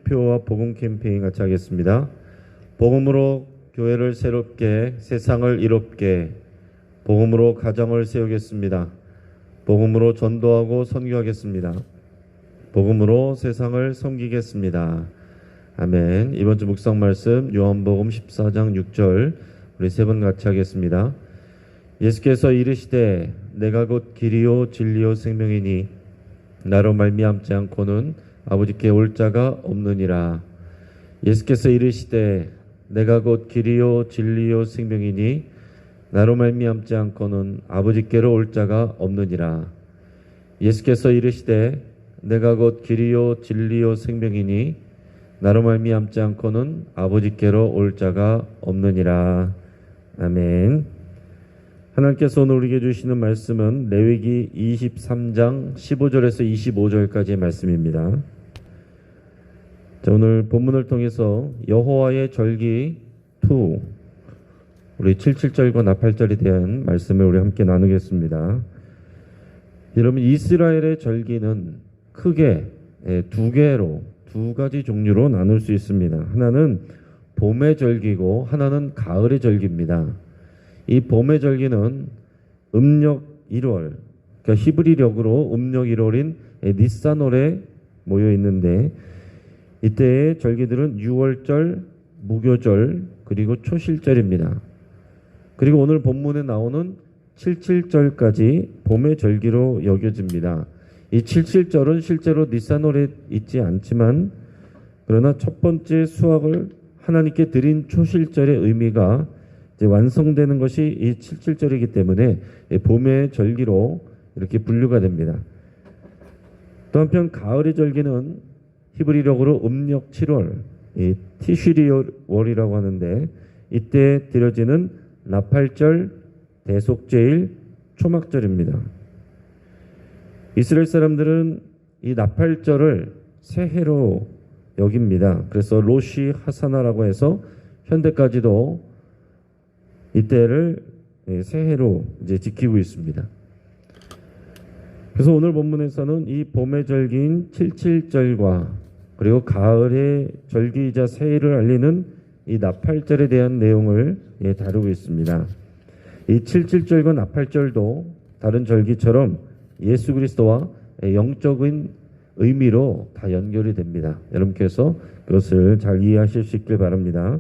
투표와 복음 캠페인 같이 하겠습니다. 복음으로 교회를 새롭게, 세상을 이롭게, 복음으로 가정을 세우겠습니다. 복음으로 전도하고 선교하겠습니다. 복음으로 세상을 섬기겠습니다. 아멘. 이번 주 묵상 말씀 요한복음 14장 6절 우리 세 번 같이 하겠습니다. 예수께서 이르시되 내가 곧 길이요 진리요 생명이니 나로 말미암지 않고는 아버지께 올 자가 없느니라. 예수께서 이르시되 내가 곧 길이요 진리요 생명이니 나로 말미암지 않고는 아버지께로 올 자가 없느니라. 예수께서 이르시되 내가 곧 길이요 진리요 생명이니 나로 말미암지 않고는 아버지께로 올 자가 없느니라. 아멘. 하나님께서 오늘 우리에게 주시는 말씀은 레위기 23장 15절에서 25절까지의 말씀입니다. 자, 오늘 본문을 통해서 여호와의 절기 2 우리 77절과 나 8절에 대한 말씀을 우리 함께 나누겠습니다. 여러분, 이스라엘의 절기는 크게 두 가지 종류로 나눌 수 있습니다. 하나는 봄의 절기고 하나는 가을의 절기입니다. 이 봄의 절기는 음력 1월, 그러니까 히브리력으로 음력 1월인 니산월에 모여 있는데, 이때의 절기들은 유월절, 무교절, 그리고 초실절입니다. 그리고 오늘 본문에 나오는 77절까지 봄의 절기로 여겨집니다. 이 77절은 실제로 니산월에 있지 않지만, 그러나 첫 번째 수확을 하나님께 드린 초실절의 의미가 이제 완성되는 것이 이 77절이기 때문에 봄의 절기로 이렇게 분류가 됩니다. 또 한편 가을의 절기는 히브리력으로 음력 7월, 티슈리월이라고 하는데, 이때 드려지는 나팔절, 대속제일, 초막절입니다. 이스라엘 사람들은 이 나팔절을 새해로 여깁니다. 그래서 로시 하사나라고 해서 현대까지도 이때를 새해로 이제 지키고 있습니다. 그래서 오늘 본문에서는 이 봄의 절기인 77절과 그리고 가을의 절기이자 새해를 알리는 이 나팔절에 대한 내용을 다루고 있습니다. 이 77절과 나팔절도 다른 절기처럼 예수 그리스도와 영적인 의미로 다 연결이 됩니다. 여러분께서 그것을 잘 이해하실 수 있길 바랍니다.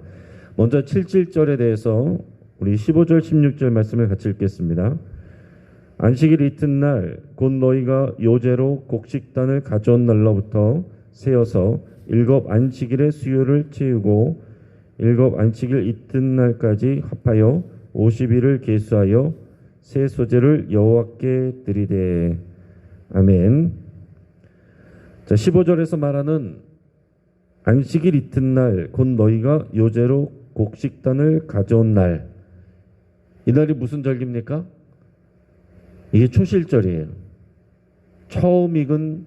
먼저 77절에 대해서 우리 15절 16절 말씀을 같이 읽겠습니다. 안식일 이튿날 곧 너희가 요제로 곡식단을 가져온 날로부터 세어서 7 안식일의 수요를 채우고 7 안식일 이튿날까지 합하여 50일을 계수하여 새 소재를 여호와께 드리되. 아멘. 자, 15절에서 말하는 안식일 이튿날 곧 너희가 요제로 곡식단을 가져온 날, 이날이 무슨 절기입니까? 이게 초실절이에요. 처음 익은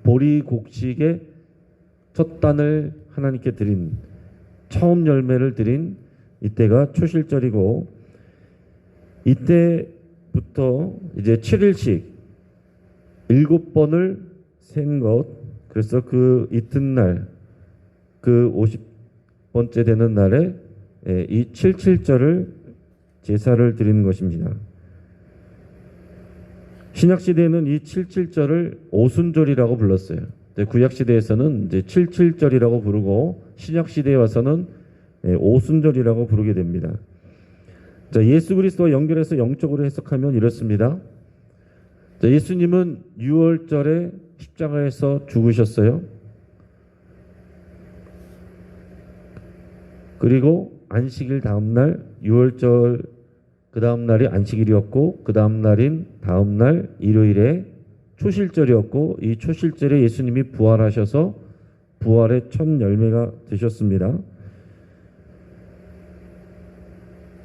보리 곡식의 첫 단을 하나님께 드린, 처음 열매를 드린 이때가 초실절이고, 이때부터 이제 7일씩 7번을 센 것, 그래서 그 이튿날, 그 50번째 되는 날에 이 77절을 제사를 드리는 것입니다. 신약시대에는 이 77절을 오순절이라고 불렀어요. 구약시대에서는 이제 77절이라고 부르고, 신약시대에 와서는 오순절이라고 부르게 됩니다. 자, 예수 그리스도와 연결해서 영적으로 해석하면 이렇습니다. 자, 예수님은 6월절에 십자가에서 죽으셨어요. 그리고 안식일 다음날 6월절 그 다음날이 안식일이었고, 그 다음날인 다음날 일요일에 초실절이었고, 이 초실절에 예수님이 부활하셔서 부활의 첫 열매가 되셨습니다.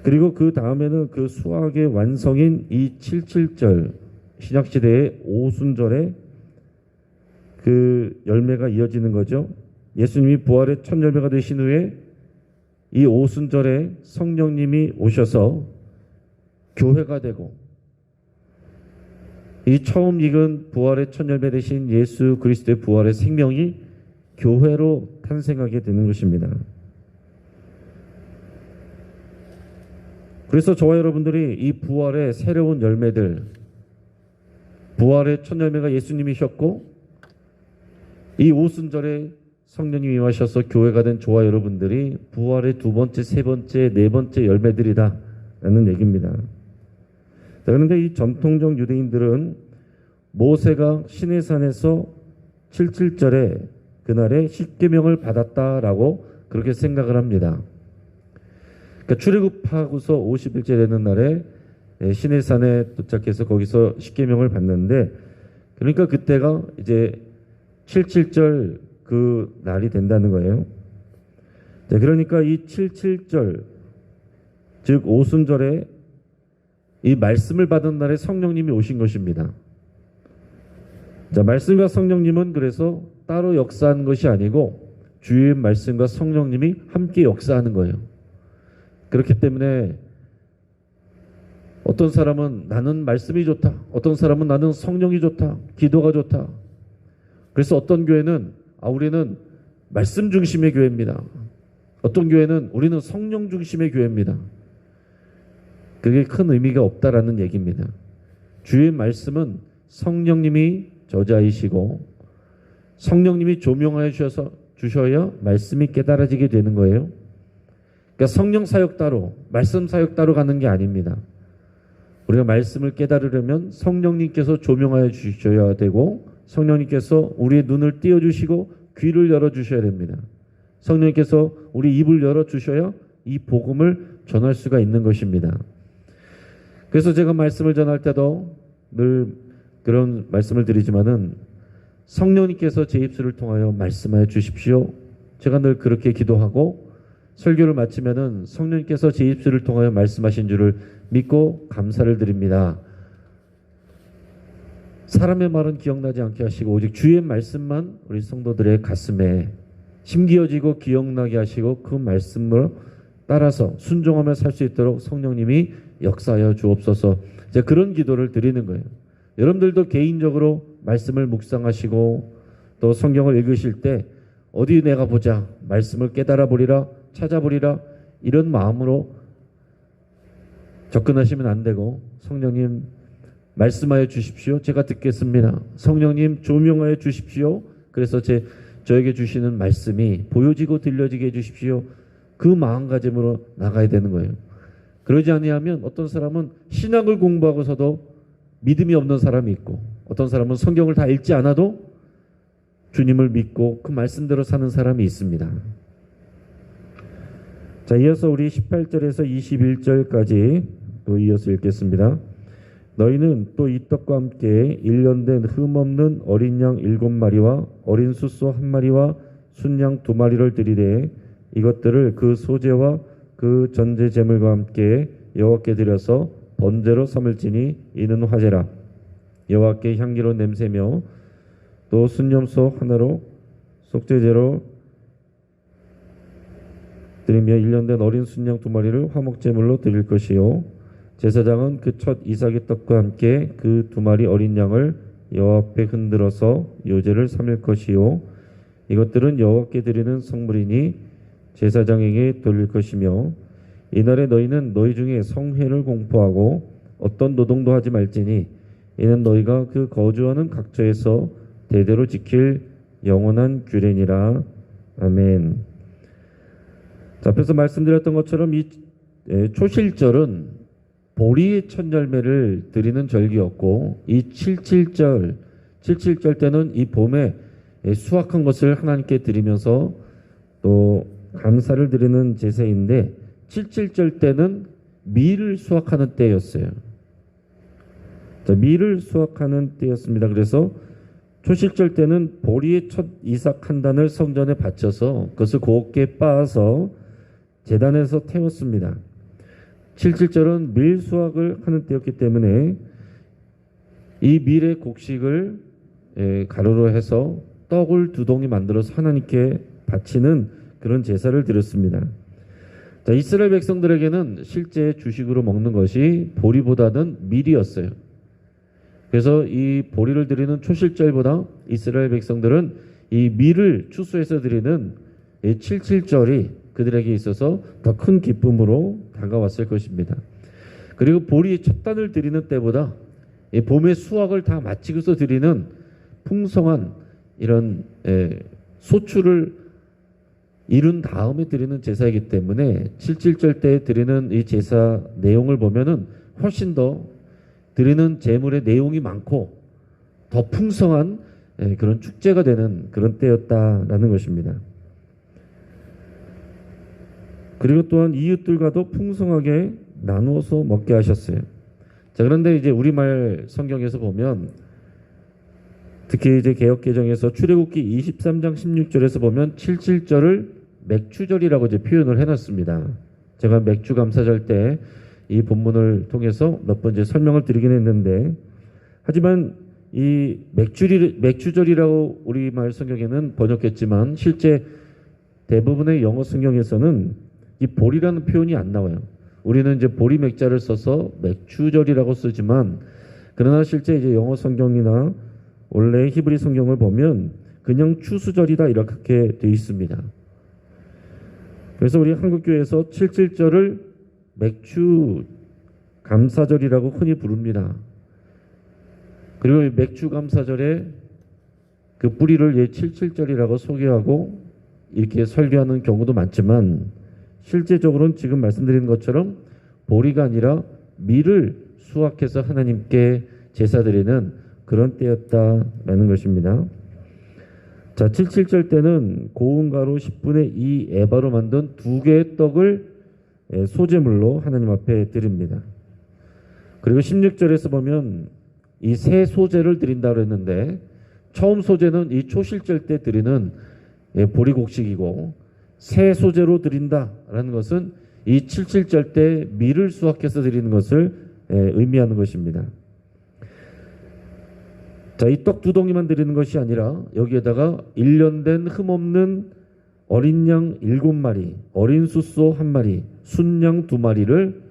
그리고 그 다음에는 그 수학의 완성인 이 77절, 신약시대의 오순절에 그 열매가 이어지는 거죠. 예수님이 부활의 첫 열매가 되신 후에 이 오순절에 성령님이 오셔서 교회가 되고, 이 처음 익은 부활의 첫 열매 되신 예수 그리스도의 부활의 생명이 교회로 탄생하게 되는 것입니다. 그래서 저와 여러분들이 이 부활의 새로운 열매들, 부활의 첫 열매가 예수님이셨고 이 오순절에 성령님이 임하셔서 교회가 된 저와 여러분들이 부활의 두 번째, 세 번째, 네 번째 열매들이다 라는 얘기입니다. 자, 그런데 이 전통적 유대인들은 모세가 시내산에서 77절에 그날에 십계명을 받았다라고 그렇게 생각을 합니다. 그러니까 출애굽하고서 50일째 되는 날에 시내산에 도착해서 거기서 십계명을 받는데, 그러니까 그때가 이제 77절 그 날이 된다는 거예요. 자, 그러니까 이 77절 즉 오순절에 이 말씀을 받은 날에 성령님이 오신 것입니다. 자, 말씀과 성령님은 그래서 따로 역사하는 것이 아니고 주의 말씀과 성령님이 함께 역사하는 거예요. 그렇기 때문에 어떤 사람은 나는 말씀이 좋다, 어떤 사람은 나는 성령이 좋다, 기도가 좋다. 그래서 어떤 교회는 우리는 말씀 중심의 교회입니다. 어떤 교회는 우리는 성령 중심의 교회입니다. 그게 큰 의미가 없다라는 얘기입니다. 주의 말씀은 성령님이 저자이시고 성령님이 조명하여 주셔야 말씀이 깨달아지게 되는 거예요. 그러니까 성령 사역 따로, 말씀 사역 따로 가는 게 아닙니다. 우리가 말씀을 깨달으려면 성령님께서 조명하여 주셔야 되고 성령님께서 우리의 눈을 띄워주시고 귀를 열어주셔야 됩니다. 성령님께서 우리 입을 열어주셔야 이 복음을 전할 수가 있는 것입니다. 그래서 제가 말씀을 전할 때도 늘 그런 말씀을 드리지만은 성령님께서 제 입술을 통하여 말씀하여 주십시오. 제가 늘 그렇게 기도하고 설교를 마치면은 성령님께서 제 입술을 통하여 말씀하신 줄을 믿고 감사를 드립니다. 사람의 말은 기억나지 않게 하시고 오직 주의 말씀만 우리 성도들의 가슴에 심기어지고 기억나게 하시고 그 말씀으로 따라서 순종하며 살 수 있도록 성령님이 역사하여 주옵소서. 이제 그런 기도를 드리는 거예요. 여러분들도 개인적으로 말씀을 묵상하시고 또 성경을 읽으실 때 어디 내가 보자, 말씀을 깨달아 보리라, 찾아보리라, 이런 마음으로 접근하시면 안 되고 성령님 말씀하여 주십시오. 제가 듣겠습니다. 성령님 조명하여 주십시오. 그래서 저에게 주시는 말씀이 보여지고 들려지게 해주십시오. 그 마음가짐으로 나가야 되는 거예요. 그러지 아니하면 어떤 사람은 신학을 공부하고서도 믿음이 없는 사람이 있고 어떤 사람은 성경을 다 읽지 않아도 주님을 믿고 그 말씀대로 사는 사람이 있습니다. 자, 이어서 우리 18절에서 21절까지 또 이어서 읽겠습니다. 너희는 또 이 떡과 함께 1년 된 흠없는 어린 양 7마리와 어린 숫소 1마리와 순양 2마리를 드리되 이것들을 그 소제와 그 전제 제물과 함께 여호와께 드려서 번제로 삼을지니 이는 화제라. 여호와께 향기로운 냄새며 또 순염소 하나로 속죄제로 드리며 1년 된 어린 순양 2마리를 화목제물로 드릴 것이요 제사장은 그 첫 이삭의 떡과 함께 그 2마리 어린 양을 여호와 앞에 흔들어서 요제를 삼을 것이요 이것들은 여호와께 드리는 성물이니 제사장에게 돌릴 것이며 이날에 너희는 너희 중에 성회를 공포하고 어떤 노동도 하지 말지니 이는 너희가 그 거주하는 각처에서 대대로 지킬 영원한 규례니라. 아멘. 자, 앞에서 말씀드렸던 것처럼 이 초실절은 보리의 첫 열매를 드리는 절기였고 이 77절 때는 이 봄에 수확한 것을 하나님께 드리면서 또 감사를 드리는 제사인데 77절 때는 밀을 수확하는 때였어요. 자, 밀을 수확하는 때였습니다. 그래서 초실절 때는 보리의 첫 이삭 한 단을 성전에 바쳐서 그것을 곱게 빻아서 제단에서 태웠습니다. 77절은 밀 수확을 하는 때였기 때문에 이 밀의 곡식을 가루로 해서 떡을 2덩이 만들어서 하나님께 바치는 그런 제사를 드렸습니다. 자, 이스라엘 백성들에게는 실제 주식으로 먹는 것이 보리보다는 밀이었어요. 그래서 이 보리를 드리는 초실절보다 이스라엘 백성들은 이 밀을 추수해서 드리는 이 칠칠절이 그들에게 있어서 더 큰 기쁨으로 다가왔을 것입니다. 그리고 보리 첫 단을 드리는 때보다 이 봄의 수확을 다 마치고서 드리는 풍성한 이런 소출을 이룬 다음에 드리는 제사이기 때문에 칠칠절 때 드리는 이 제사 내용을 보면은 훨씬 더 드리는 제물의 내용이 많고 더 풍성한 그런 축제가 되는 그런 때였다라는 것입니다. 그리고 또한 이웃들과도 풍성하게 나누어서 먹게 하셨어요. 자, 그런데 이제 우리말 성경에서 보면 특히 이제 개역개정에서 출애굽기 23장 16절에서 보면 칠칠절을 맥추절이라고 이제 표현을 해놨습니다. 제가 맥주 감사절 때 이 본문을 통해서 몇 번 이제 설명을 드리긴 했는데, 하지만 이 맥추절이라고 우리말 성경에는 번역했지만 실제 대부분의 영어 성경에서는 이 보리라는 표현이 안 나와요. 우리는 이제 보리 맥자를 써서 맥추절이라고 쓰지만, 그러나 실제 이제 영어 성경이나 원래 히브리 성경을 보면 그냥 추수절이다 이렇게 되어 있습니다. 그래서 우리 한국교회에서 칠칠절을 맥주 감사절이라고 흔히 부릅니다. 그리고 맥주 감사절에 그 뿌리를 칠칠절이라고 소개하고 이렇게 설교하는 경우도 많지만, 실제적으로는 지금 말씀드린 것처럼 보리가 아니라 밀을 수확해서 하나님께 제사드리는 그런 때였다라는 것입니다. 자, 칠칠절 때는 고운 가루 10분의 2 에바로 만든 2개의 떡을 소제물로 하나님 앞에 드립니다. 그리고 16절에서 보면 이 새 소제를 드린다고 했는데, 처음 소제는 이 초실절 때 드리는 보리곡식이고, 새 소제로 드린다라는 것은 이 칠칠절 때 밀을 수확해서 드리는 것을 의미하는 것입니다. 자, 이 떡 2덩이만 드리는 것이 아니라 여기에다가 1년 된 흠없는 어린 양 7마리, 어린 숫소 1마리, 순양 2마리를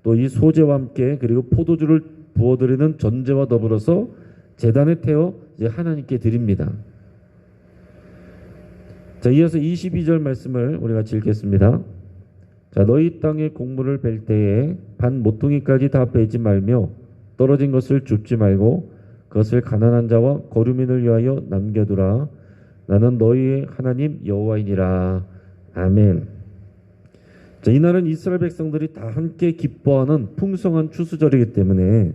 또 이 소제와 함께 그리고 포도주를 부어드리는 전제와 더불어서 제단에 태워 이제 하나님께 드립니다. 자, 이어서 22절 말씀을 우리가 같이 읽겠습니다. 자, 너희 땅의 곡물을 벨 때에 반 모퉁이까지 다 베지 말며 떨어진 것을 줍지 말고 그것을 가난한 자와 거류민을 위하여 남겨두라. 나는 너희의 하나님 여호와이니라. 아멘. 자, 이날은 이스라엘 백성들이 다 함께 기뻐하는 풍성한 추수절이기 때문에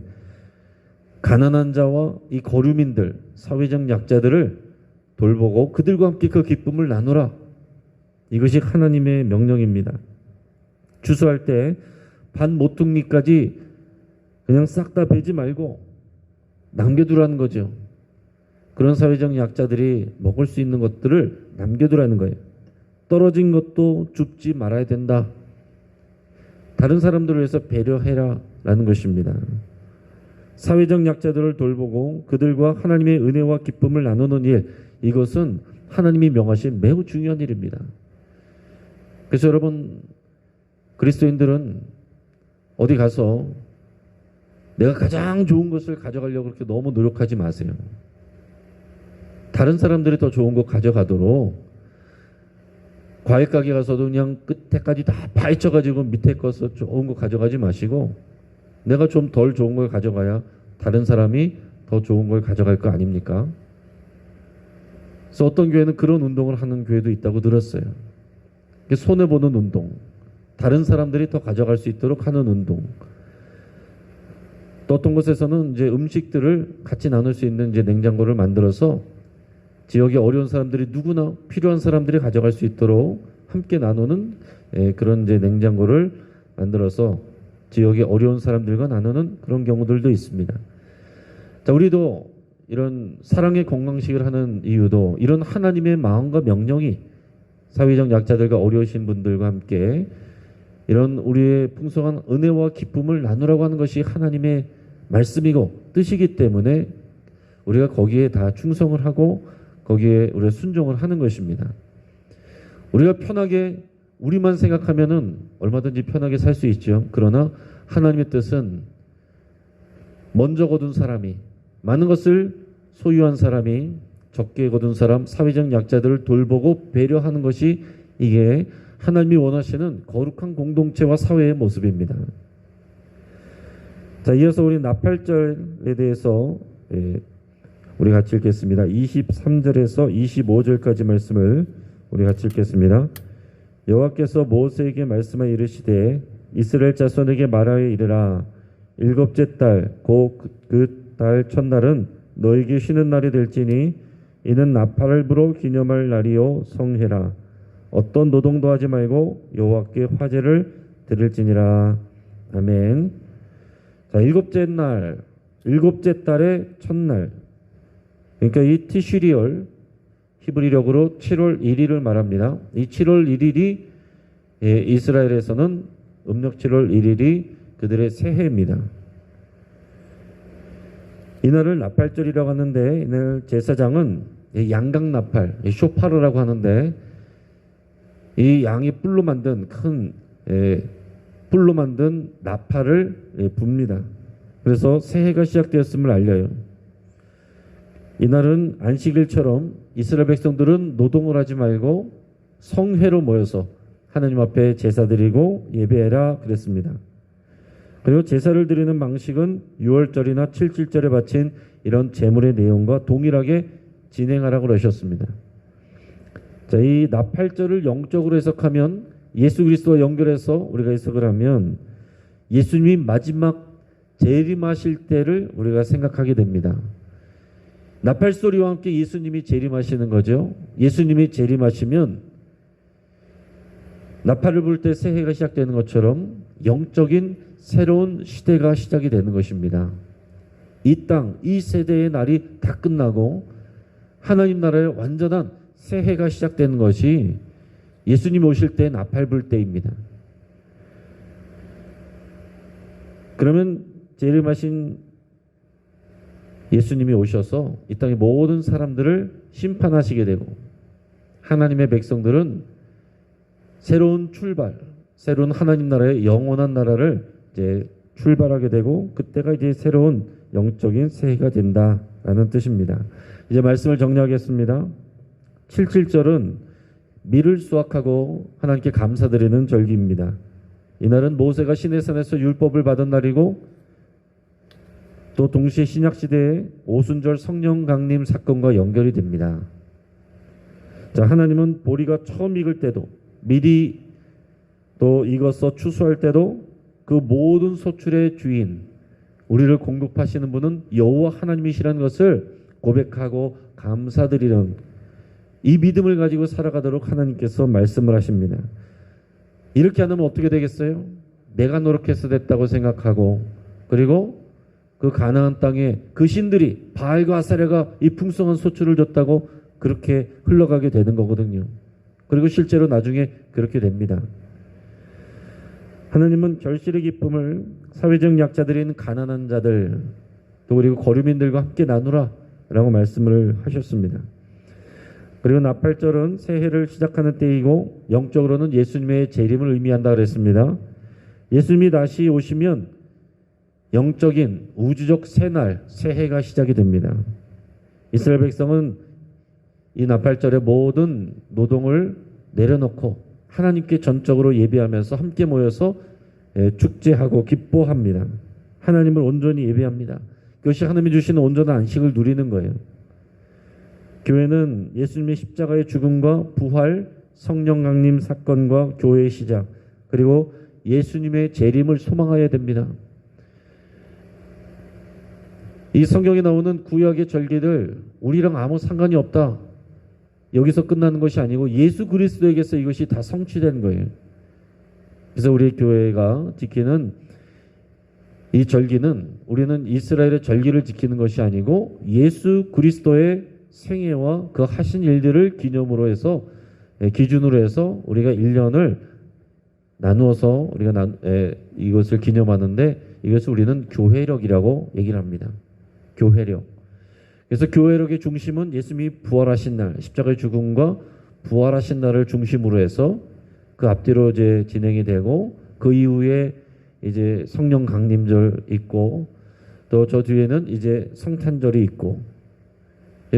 가난한 자와 이 거류민들, 사회적 약자들을 돌보고 그들과 함께 그 기쁨을 나누라. 이것이 하나님의 명령입니다. 추수할 때 반 모퉁이까지 그냥 싹 다 베지 말고 남겨두라는 거죠. 그런 사회적 약자들이 먹을 수 있는 것들을 남겨두라는 거예요. 떨어진 것도 줍지 말아야 된다. 다른 사람들을 위해서 배려해라 라는 것입니다. 사회적 약자들을 돌보고 그들과 하나님의 은혜와 기쁨을 나누는 일, 이것은 하나님이 명하신 매우 중요한 일입니다. 그래서 여러분, 그리스도인들은 어디 가서 내가 가장 좋은 것을 가져가려고 그렇게 너무 노력하지 마세요. 다른 사람들이 더 좋은 거 가져가도록, 과일 가게 가서도 그냥 끝에까지 다 파헤쳐가지고 밑에 거서 좋은 거 가져가지 마시고, 내가 좀 덜 좋은 걸 가져가야 다른 사람이 더 좋은 걸 가져갈 거 아닙니까? 그래서 어떤 교회는 그런 운동을 하는 교회도 있다고 들었어요. 손해보는 운동, 다른 사람들이 더 가져갈 수 있도록 하는 운동. 또 어떤 곳에서는 이제 음식들을 같이 나눌 수 있는 이제 냉장고를 만들어서 지역에 어려운 사람들이 누구나 필요한 사람들이 가져갈 수 있도록 함께 나누는 그런 이제 냉장고를 만들어서 지역에 어려운 사람들과 나누는 그런 경우들도 있습니다. 자, 우리도 이런 사랑의 건강식을 하는 이유도 이런 하나님의 마음과 명령이 사회적 약자들과 어려우신 분들과 함께 이런 우리의 풍성한 은혜와 기쁨을 나누라고 하는 것이 하나님의 말씀이고 뜻이기 때문에 우리가 거기에 다 충성을 하고 거기에 우리가 순종을 하는 것입니다. 우리가 편하게 우리만 생각하면은 얼마든지 편하게 살 수 있죠. 그러나 하나님의 뜻은 먼저 거둔 사람이, 많은 것을 소유한 사람이 적게 거둔 사람, 사회적 약자들을 돌보고 배려하는 것이 이게 하나님이 원하시는 거룩한 공동체와 사회의 모습입니다. 자, 이어서 우리 나팔절에 대해서 우리 같이 읽겠습니다. 23절에서 25절까지 말씀을 우리 같이 읽겠습니다. 여호와께서 모세에게 말씀하여 이르시되 이스라엘 자손에게 말하여 이르라. 일곱째 달 곧 그 달 첫날은 너에게 쉬는 날이 될지니 이는 나팔을 불어 기념할 날이요 성회라. 어떤 노동도 하지 말고 여호와께 화제를 드릴지니라. 아멘. 자, 일곱째 달의 첫날. 그러니까 이 티슈리얼 히브리력으로 7월 1일을 말합니다. 이 7월 1일이 이스라엘에서는 음력 7월 1일이 그들의 새해입니다. 이날을 나팔절이라고 하는데 이날 제사장은 양각 나팔, 쇼파르라고 하는데 이 양이 뿔로 만든 큰 뿔로 만든 나팔을 붑니다. 그래서 새해가 시작되었음을 알려요. 이날은 안식일처럼 이스라엘 백성들은 노동을 하지 말고 성회로 모여서 하나님 앞에 제사 드리고 예배해라 그랬습니다. 그리고 제사를 드리는 방식은 6월절이나 7.7절에 바친 이런 제물의 내용과 동일하게 진행하라고 그러셨습니다. 자, 이 나팔절을 영적으로 해석하면 예수 그리스도와 연결해서 우리가 해석을 하면 예수님이 마지막 재림하실 때를 우리가 생각하게 됩니다. 나팔 소리와 함께 예수님이 재림하시는 거죠. 예수님이 재림하시면 나팔을 불 때 새해가 시작되는 것처럼 영적인 새로운 시대가 시작이 되는 것입니다. 이 땅, 이 세대의 날이 다 끝나고 하나님 나라의 완전한 새해가 시작되는 것이 예수님 오실 때 나팔 불 때입니다. 그러면 재림하신 예수님이 오셔서 이 땅의 모든 사람들을 심판하시게 되고 하나님의 백성들은 새로운 출발, 새로운 하나님 나라의 영원한 나라를 이제 출발하게 되고 그때가 이제 새로운 영적인 새해가 된다라는 뜻입니다. 이제 말씀을 정리하겠습니다. 7.7절은 밀을 수확하고 하나님께 감사드리는 절기입니다. 이날은 모세가 시내산에서 율법을 받은 날이고 또 동시에 신약시대의 오순절 성령 강림 사건과 연결이 됩니다. 자, 하나님은 보리가 처음 익을 때도 밀이 또 익어서 추수할 때도 그 모든 소출의 주인 우리를 공급하시는 분은 여호와 하나님이시라는 것을 고백하고 감사드리는 이 믿음을 가지고 살아가도록 하나님께서 말씀을 하십니다. 이렇게 안 하면 어떻게 되겠어요? 내가 노력해서 됐다고 생각하고 그리고 그 가나안 땅에 그 신들이 바알과 아사랴가 이 풍성한 소출을 줬다고 그렇게 흘러가게 되는 거거든요. 그리고 실제로 나중에 그렇게 됩니다. 하나님은 결실의 기쁨을 사회적 약자들인 가난한 자들 또 그리고 거류민들과 함께 나누라 라고 말씀을 하셨습니다. 그리고 나팔절은 새해를 시작하는 때이고 영적으로는 예수님의 재림을 의미한다 그랬습니다. 예수님이 다시 오시면 영적인 우주적 새날 새해가 시작이 됩니다. 이스라엘 백성은 이 나팔절의 모든 노동을 내려놓고 하나님께 전적으로 예배하면서 함께 모여서 축제하고 기뻐합니다. 하나님을 온전히 예배합니다. 그것이 하나님이 주시는 온전한 안식을 누리는 거예요. 교회는 예수님의 십자가의 죽음과 부활, 성령 강림 사건과 교회의 시작 그리고 예수님의 재림을 소망해야 됩니다. 이 성경에 나오는 구약의 절기들 우리랑 아무 상관이 없다. 여기서 끝나는 것이 아니고 예수 그리스도에게서 이것이 다 성취된 거예요. 그래서 우리 교회가 지키는 이 절기는 우리는 이스라엘의 절기를 지키는 것이 아니고 예수 그리스도의 생애와 그 하신 일들을 기념으로 해서 기준으로 해서 우리가 1년을 나누어서 우리가 이것을 기념하는데 이것을 우리는 교회력이라고 얘기를 합니다. 교회력. 그래서 교회력의 중심은 예수님이 부활하신 날, 십자가의 죽음과 부활하신 날을 중심으로 해서 그 앞뒤로 이제 진행이 되고 그 이후에 이제 성령 강림절 있고 또 저 뒤에는 이제 성탄절이 있고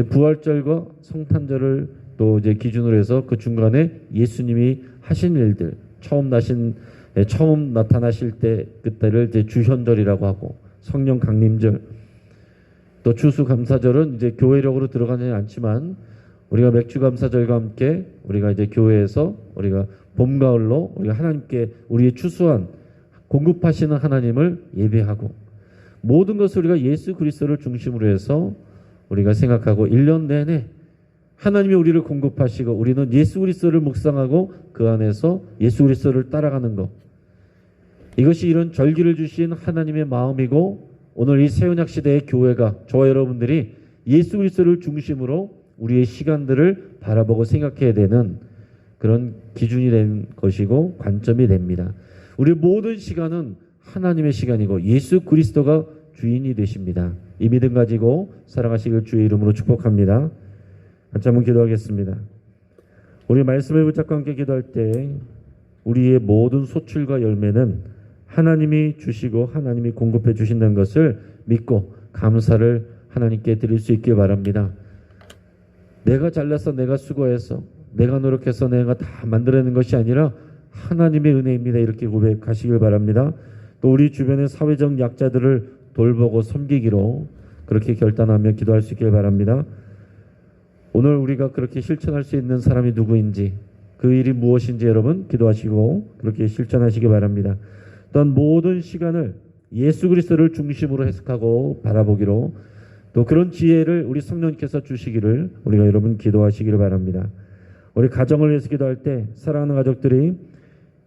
부활절과 성탄절을 또 이제 기준으로 해서 그 중간에 예수님이 하신 일들, 처음 나타나실 때 그때를 이제 주현절이라고 하고, 성령 강림절, 또 추수감사절은 이제 교회력으로 들어가지 않지만 우리가 맥주감사절과 함께 우리가 이제 교회에서 우리가 봄 가을로 우리가 하나님께 우리의 추수한 공급하시는 하나님을 예배하고, 모든 것을 우리가 예수 그리스도를 중심으로 해서 우리가 생각하고 1년 내내 하나님이 우리를 공급하시고 우리는 예수 그리스도를 묵상하고 그 안에서 예수 그리스도를 따라가는 것, 이것이 이런 절기를 주신 하나님의 마음이고, 오늘 이 새언약 시대의 교회가, 저와 여러분들이 예수 그리스도를 중심으로 우리의 시간들을 바라보고 생각해야 되는 그런 기준이 된 것이고 관점이 됩니다. 우리 모든 시간은 하나님의 시간이고 예수 그리스도가 주인이 되십니다. 이 믿음 가지고 살아가시길 주의 이름으로 축복합니다. 같이 한번 기도하겠습니다. 우리 말씀을 붙잡고 함께 기도할 때 우리의 모든 소출과 열매는 하나님이 주시고 하나님이 공급해 주신다는 것을 믿고 감사를 하나님께 드릴 수 있길 바랍니다. 내가 잘나서, 내가 수고해서, 내가 노력해서 내가 다 만들어내는 것이 아니라 하나님의 은혜입니다. 이렇게 고백하시길 바랍니다. 또 우리 주변의 사회적 약자들을 돌보고 섬기기로 그렇게 결단하며 기도할 수 있길 바랍니다. 오늘 우리가 그렇게 실천할 수 있는 사람이 누구인지, 그 일이 무엇인지 여러분 기도하시고 그렇게 실천하시기 바랍니다. 또한 모든 시간을 예수 그리스도를 중심으로 해석하고 바라보기로, 또 그런 지혜를 우리 성령님께서 주시기를 우리가 여러분 기도하시기를 바랍니다. 우리 가정을 위해서 기도할 때 사랑하는 가족들이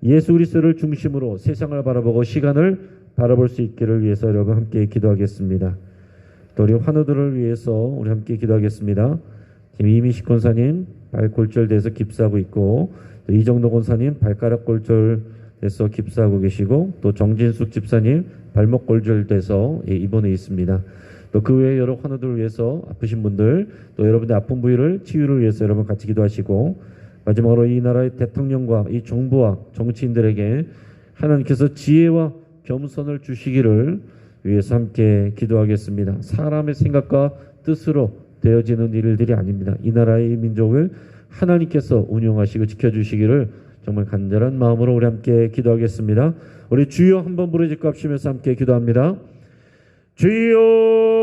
예수 그리스도를 중심으로 세상을 바라보고 시간을 바라볼 수 있기를 위해서 여러분 함께 기도하겠습니다. 또 우리 환우들을 위해서 우리 함께 기도하겠습니다. 지금 이미식 권사님 발골절돼서 깁스하고 있고, 또 이정도 권사님 발가락 골절돼서 깁스하고 계시고, 또 정진숙 집사님 발목 골절돼서 입원해 있습니다. 또 그 외에 여러 환우들을 위해서 아프신 분들, 또 여러분의 아픈 부위를 치유를 위해서 여러분 같이 기도하시고, 마지막으로 이 나라의 대통령과 이 정부와 정치인들에게 하나님께서 지혜와 겸손을 주시기를 위해서 함께 기도하겠습니다. 사람의 생각과 뜻으로 되어지는 일들이 아닙니다. 이 나라의 민족을 하나님께서 운영하시고 지켜주시기를 정말 간절한 마음으로 우리 함께 기도하겠습니다. 우리 주여 한번 부르짖고 합치면서 함께 기도합니다. 주여